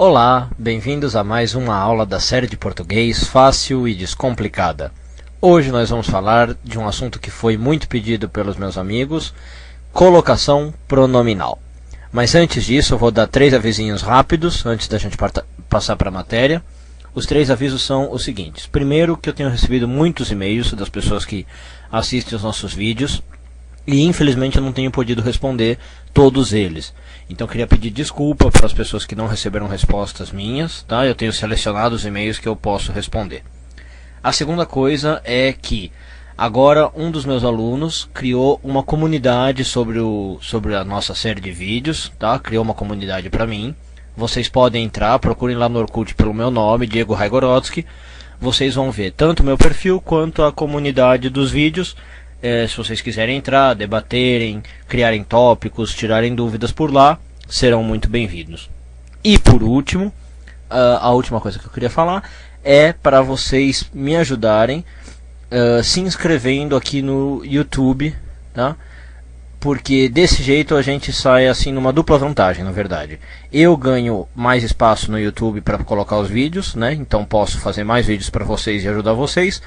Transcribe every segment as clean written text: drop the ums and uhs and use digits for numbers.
Olá, bem-vindos a mais uma aula da série de português fácil e descomplicada. Hoje nós vamos falar de um assunto que foi muito pedido pelos meus amigos, colocação pronominal. Mas antes disso eu vou dar 3 avisinhos rápidos, antes da gente passar para a matéria. Os 3 avisos são os seguintes. Primeiro, que eu tenho recebido muitos e-mails das pessoas que assistem os nossos vídeos, e infelizmente eu não tenho podido responder todos eles. Então eu queria pedir desculpa para as pessoas que não receberam respostas minhas, tá? Eu tenho selecionado os e-mails que eu posso responder. A segunda coisa é que agora um dos meus alunos criou uma comunidade sobre a nossa série de vídeos, tá? Criou uma comunidade para mim. Vocês podem entrar, procurem lá no Orkut pelo meu nome, Diego Raigorodsky. Vocês vão ver tanto o meu perfil quanto a comunidade dos vídeos. Se vocês quiserem entrar, debaterem, criarem tópicos, tirarem dúvidas por lá, serão muito bem-vindos. E por último, a última coisa que eu queria falar é para vocês me ajudarem se inscrevendo aqui no YouTube, tá? Porque desse jeito a gente sai assim numa dupla vantagem, na verdade. Eu ganho mais espaço no YouTube para colocar os vídeos, né? Então posso fazer mais vídeos para vocês e ajudar vocês.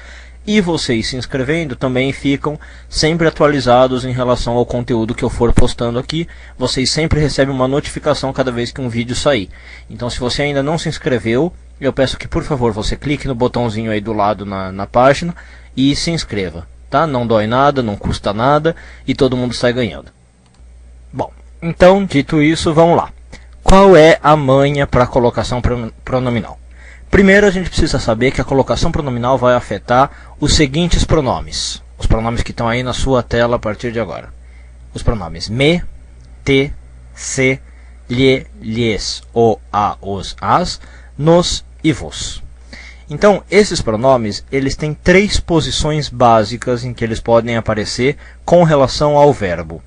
E vocês se inscrevendo também ficam sempre atualizados em relação ao conteúdo que eu for postando aqui. Vocês sempre recebem uma notificação cada vez que um vídeo sair. Então se você ainda não se inscreveu, eu peço que por favor você clique no botãozinho aí do lado na página e se inscreva, tá? Não dói nada, não custa nada e todo mundo sai ganhando. Bom, então dito isso, vamos lá. Qual é a manha para a colocação pronominal? Primeiro a gente precisa saber que a colocação pronominal vai afetar os seguintes pronomes. Os pronomes que estão aí na sua tela a partir de agora. Os pronomes me, te, se, lhe, lhes, o, a, os, as, nos e vos. Então esses pronomes eles têm 3 posições básicas em que eles podem aparecer com relação ao verbo.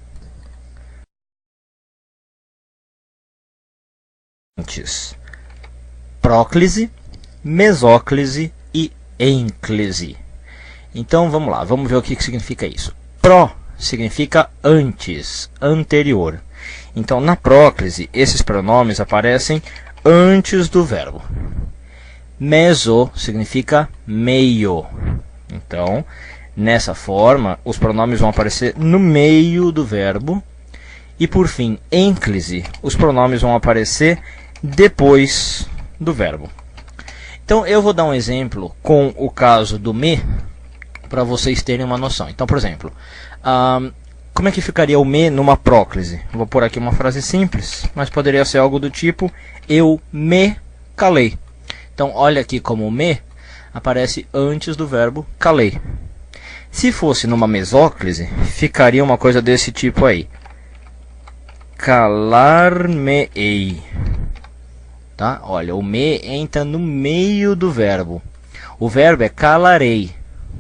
Próclise, mesóclise e ênclise. Então vamos lá, vamos ver o que significa isso. Pró significa antes, anterior. Então na próclise esses pronomes aparecem antes do verbo. Meso significa meio. Então nessa forma os pronomes vão aparecer no meio do verbo. E por fim, ênclise, os pronomes vão aparecer depois do verbo. Então eu vou dar um exemplo com o caso do me, para vocês terem uma noção. Então, por exemplo, como é que ficaria o me numa próclise? Vou pôr aqui uma frase simples, mas poderia ser algo do tipo, eu me calei. Então olha aqui como o me aparece antes do verbo calei. Se fosse numa mesóclise, ficaria uma coisa desse tipo aí. Calar-me-ei. Tá? Olha, o me entra no meio do verbo. O verbo é calarei,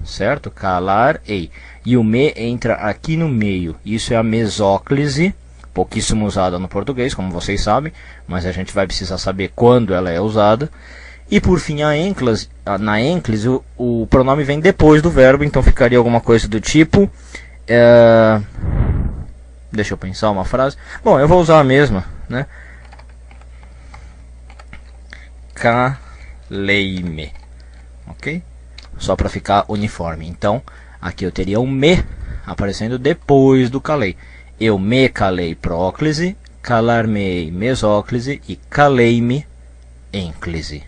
certo? Calarei. E o me entra aqui no meio. Isso é a mesóclise, pouquíssimo usada no português, como vocês sabem, mas a gente vai precisar saber quando ela é usada. E por fim, na ênclise, o pronome vem depois do verbo, então ficaria alguma coisa do tipo... Deixa eu pensar uma frase. Bom, eu vou usar a mesma, né? Calei-me, ok? Só para ficar uniforme. Então, aqui eu teria o me aparecendo depois do calei. Eu me calei próclise, calar-me mesóclise e calei-me ênclise.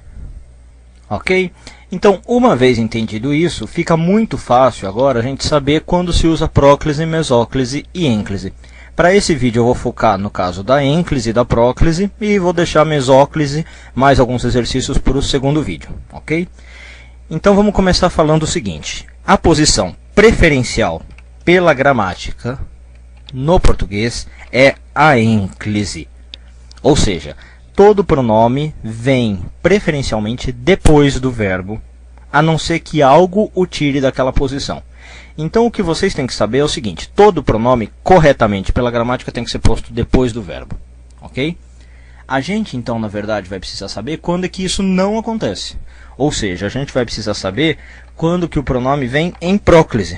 Ok? Então, uma vez entendido isso, fica muito fácil agora a gente saber quando se usa próclise, mesóclise e ênclise. Para esse vídeo eu vou focar no caso da ênclise e da próclise e vou deixar a mesóclise mais alguns exercícios para o segundo vídeo, ok? Então vamos começar falando o seguinte. A posição preferencial pela gramática no português é a ênclise. Ou seja, todo pronome vem preferencialmente depois do verbo, a não ser que algo o tire daquela posição. Então o que vocês têm que saber é o seguinte, todo pronome corretamente pela gramática tem que ser posto depois do verbo, ok? A gente então na verdade vai precisar saber quando é que isso não acontece. Ou seja, a gente vai precisar saber quando que o pronome vem em próclise.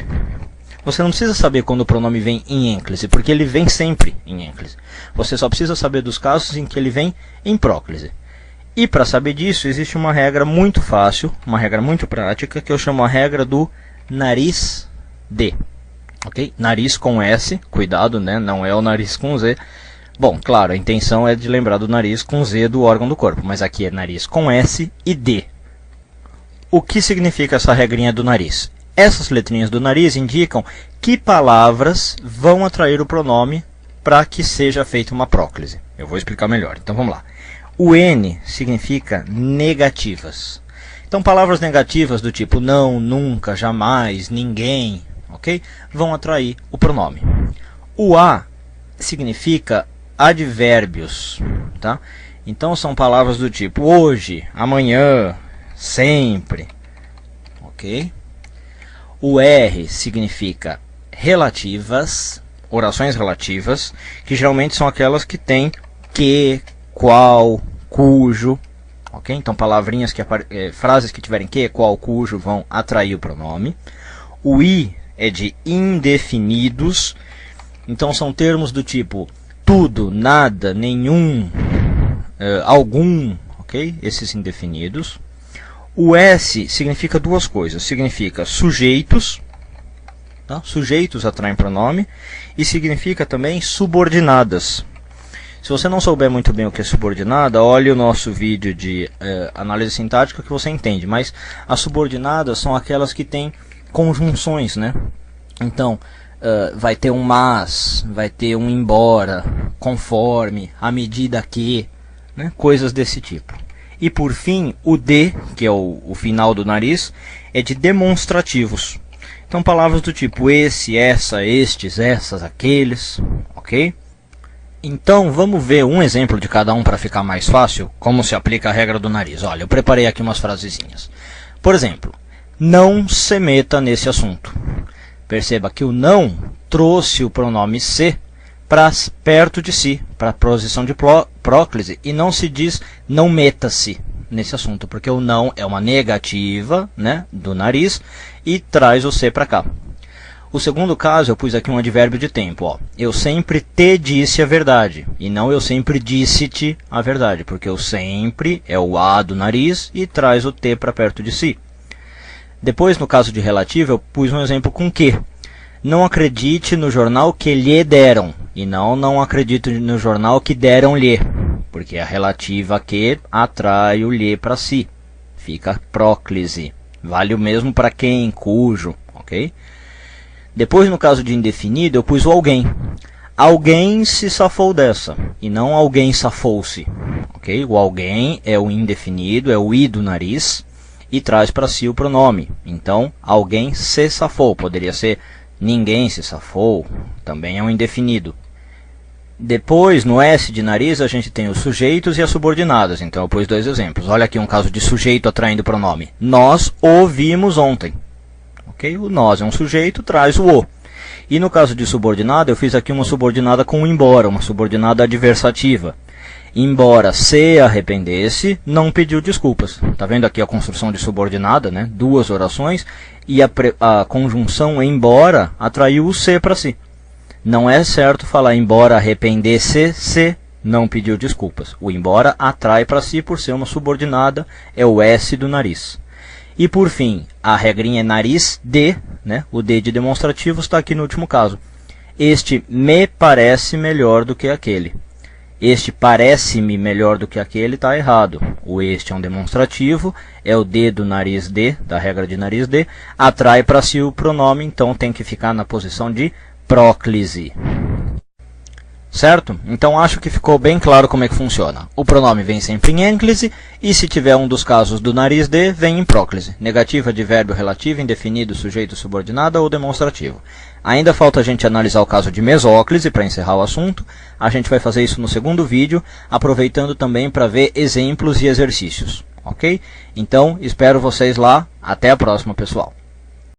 Você não precisa saber quando o pronome vem em ênclise, porque ele vem sempre em ênclise. Você só precisa saber dos casos em que ele vem em próclise. E para saber disso, existe uma regra muito fácil, uma regra muito prática, que eu chamo a regra do nariz D. Ok? Nariz com S, cuidado, né? Não é o nariz com Z. Bom, claro, a intenção é de lembrar do nariz com Z do órgão do corpo, mas aqui é nariz com S e D. O que significa essa regrinha do nariz? Essas letrinhas do nariz indicam que palavras vão atrair o pronome para que seja feita uma próclise. Eu vou explicar melhor, então vamos lá. O N significa negativas. Então, palavras negativas do tipo não, nunca, jamais, ninguém, ok? Vão atrair o pronome. O A significa advérbios, tá? Então, são palavras do tipo hoje, amanhã, sempre, ok? O R significa relativas, orações relativas, que geralmente são aquelas que têm que, qual, cujo, ok? Então, palavrinhas frases que tiverem que, qual, cujo vão atrair o pronome. O I é de indefinidos, então são termos do tipo tudo, nada, nenhum, algum, ok? Esses indefinidos. O S significa duas coisas, significa sujeitos, tá? Sujeitos atraem pronome, e significa também subordinadas. Se você não souber muito bem o que é subordinada, olhe o nosso vídeo de análise sintática que você entende. Mas as subordinadas são aquelas que têm conjunções, né? Então, vai ter um mas, vai ter um embora, conforme, à medida que, né? Coisas desse tipo. E por fim, o D, que é o final do nariz, é de demonstrativos. Então, palavras do tipo esse, essa, estes, essas, aqueles, ok? Então, vamos ver um exemplo de cada um para ficar mais fácil, como se aplica a regra do nariz. Olha, eu preparei aqui umas frasezinhas. Por exemplo, não se meta nesse assunto. Perceba que o não trouxe o pronome se para perto de si, para a posição de próclise, e não se diz não meta-se nesse assunto, porque o não é uma negativa, né, do nariz e traz o se para cá. O segundo caso, eu pus aqui um advérbio de tempo. Ó. Eu sempre te disse a verdade, e não eu sempre disse-te a verdade, porque o sempre é o a do nariz e traz o te para perto de si. Depois, no caso de relativo, eu pus um exemplo com que. Não acredite no jornal que lhe deram, e não acredito no jornal que deram-lhe, porque a relativa que atrai o lhe para si. Fica próclise. Vale o mesmo para quem, cujo, ok? Depois, no caso de indefinido, eu pus o alguém. Alguém se safou dessa, e não alguém safou-se. Okay? O alguém é o indefinido, é o i do nariz, e traz para si o pronome. Então, alguém se safou. Poderia ser ninguém se safou, também é um indefinido. Depois, no S de nariz, a gente tem os sujeitos e as subordinadas. Então, eu pus dois exemplos. Olha aqui um caso de sujeito atraindo pronome. Nós o vimos ontem. Okay? O nós é um sujeito, traz o. E no caso de subordinada, eu fiz aqui uma subordinada com embora, uma subordinada adversativa. Embora se arrependesse, não pediu desculpas. Está vendo aqui a construção de subordinada, né? Duas orações, e a conjunção embora atraiu o se para si. Não é certo falar embora arrependesse, se não pediu desculpas. O embora atrai para si por ser uma subordinada, é o S do nariz. E por fim, a regrinha é nariz D, né? O D de demonstrativo está aqui no último caso. Este me parece melhor do que aquele. Este parece-me melhor do que aquele está errado. O este é um demonstrativo, é o D do nariz D, da regra de nariz D, atrai para si o pronome, então tem que ficar na posição de próclise. Certo? Então acho que ficou bem claro como é que funciona. O pronome vem sempre em ênclise, e se tiver um dos casos do nariz D, vem em próclise. Negativa, advérbio, relativo, indefinido, sujeito, subordinada ou demonstrativo. Ainda falta a gente analisar o caso de mesóclise para encerrar o assunto. A gente vai fazer isso no segundo vídeo, aproveitando também para ver exemplos e exercícios. Ok? Então, espero vocês lá. Até a próxima, pessoal.